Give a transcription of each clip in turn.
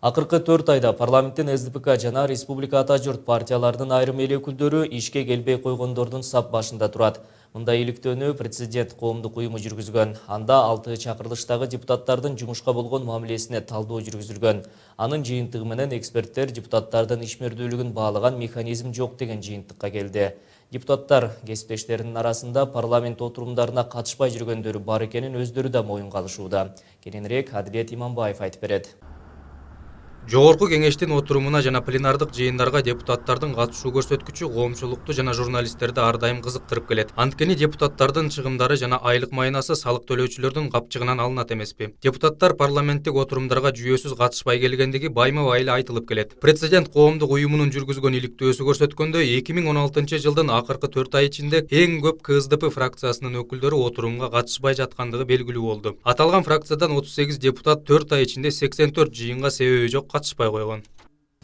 Акыркы 4 айда парламенттин СДПК жана Республика Ата журт партиялардын айрым эл өкүлдөрү ишке келбей койгондордун сап башында турат. Мындай иликтөөнү президент коомдук уюму жүргүзгөн. Анда 6 чакырылыштагы депутаттардын жумушка болгон мамилесине талдоо жүргүзүлгөн. Анын жыйынтыгы менен эксперттер депутаттардын ишмердүүлүгүн баалаган механизм жок деген жыйынтыкка келди. Депутаттар кесиптештеринин арасында парламент отурумдарына катышпай жүргөндөрү бар экенин өздөрү да моюнга алышууда. Кененирээк Адилет Иманбаев айтып берет. Жогорку кеңештин отурумуна жана пленардык жыйындарга депутаттардын катышуу көрсөткүчү коомчулукту жана журналисттерди ар дайым кызыктырып келет. Анткени депутаттардын чыгымдары жана айлык майнасы салык төлөөчүлөрдүн капчыгынан алынат эмеспи. Депутаттар парламенттик отурумдарга жүйөсүз катышпай келгендиги байма-байла айтылып келет. Президент коомдук уюмунун жүргүзгөн иликтөөсү көрсөткөндөй 2016-жылдын акыркы 4 ай ичинде эң көп КСДП фракциясынын өкүлдөрү отурумга катышпай жаткандыгы белгилүү болду. Аталган фракциядан 38 депутат 4 ай ичинде 84 жыйынга себеби жок катышпай койгон.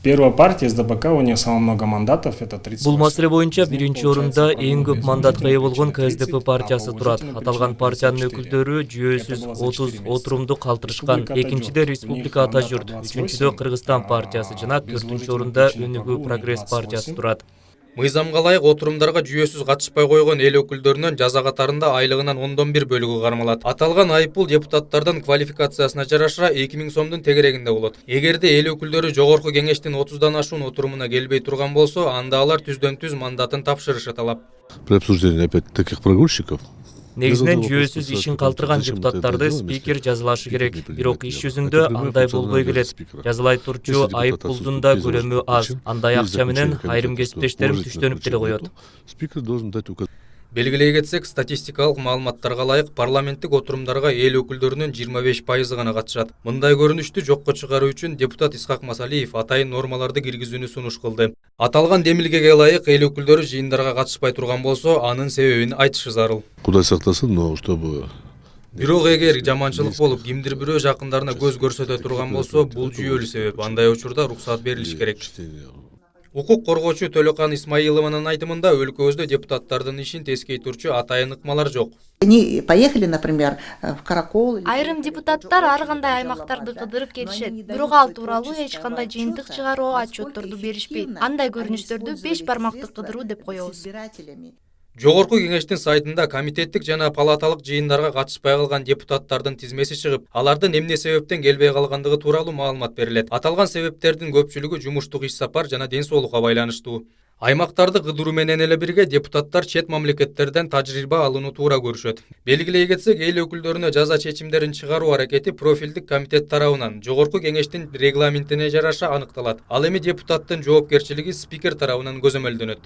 Первая партия СДПК, у нее самое много мандатов, это 30. Бул маселе боюнча биринчи орунда эң көп мандатка ээ болгон КСДП партиясы турат. Аталган партиянын өкүлдөрү жүйөсүз 30 отурумду калтырышкан. Экинчиде Республика Ата журт, үчүнчүдө Кыргызстан партиясы жана 4-ч орунда Өнүгүү Прогресс партиясы турат. Мыйзамга ылайык отурумдарга жүйөсүз катышпай койгон эл өкүлдөрүнөн жаза катарында айлыгынын 1/10 бөлүгү кармалат. Аталган айыппул депутаттардын квалификациясына жараша 2000 сомдун тегерегинде болот. Эгерде эл өкүлдөрү жогорку кеңештин 30дан ашуун отурумуна келбей турган болсо, анда алар түздөн-түз мандатын тапшырышы талап. При обсуждении опять таких прогульщиков. Негизинен жүйөсүз ишин калтырган депутаттарды спикер жазалашы керек. Бирок иш жүзүндө андай болбой келет. Жазалай турчу айыппулдун да көлөмү аз. Андай акча менен айрым кесиптештерим түштөнүп деле коет. Спикер должен дать указ. Белгилей кетсек, статистикалык маалыматтарга ылайык парламенттик отурумдарга эл өкүлдөрүнүн 25% гана катышат. Мындай көрүнүштү жокко чыгаруу үчүн депутат Исхак Масалиев атайын нормаларды киргизүүнү сунуш кылды. Аталган демилгеге ылайык эл өкүлдөрү жыйындарга катышпай турган болсо, анын себебин айтышы зарыл. Куда сактасын, но чтобы... Бирок эгер жаманчылык болуп, кимдир бирөө жакындарына көз көрсөтө турган болсо, бул жүйөлүү себеп. Андай учурда руксат берилиш керек. Укук коргоочу Төлөкан Исмаилованын айтымында өлкөбүздө депутаттардын ишин тескей турчу атайын ыкмалар жок. Они поехали, например, в Каракол. Айрым депутаттар ар кандай аймактарды кыдырып келишет. Бирок ал тууралуу эч кандай жыйынтык чыгаруу отчетторду беришпейт. Андай көрүнүштөрдү 5 бармактык кыдыруу деп коебуз. Жогорку кеңештин сайтында комитеттик жана палаталык жыйындарга катышпай калган депутаттардын тизмеси чыгып, алардын эмне себептен келбей калгандыгы тууралуу маалымат берилет. Аталган себептердин көпчүлүгү жумуштук иш сапар жана ден соолукка байланыштуу. Аймактарды кыдыруу менен эле бирге депутаттар чет мамлекеттерден тажрыйба алууну туура көрүшөт. Белгилей кетсек, эл өкүлдөрүнө жаза чечимдерин чыгаруу аракети профилдик комитет тарабынан жогорку кеңештин регламентине жараша аныкталат. Ал эми депутаттын жоопкерчилиги спикер тарабынан көзөмөлдөнөт.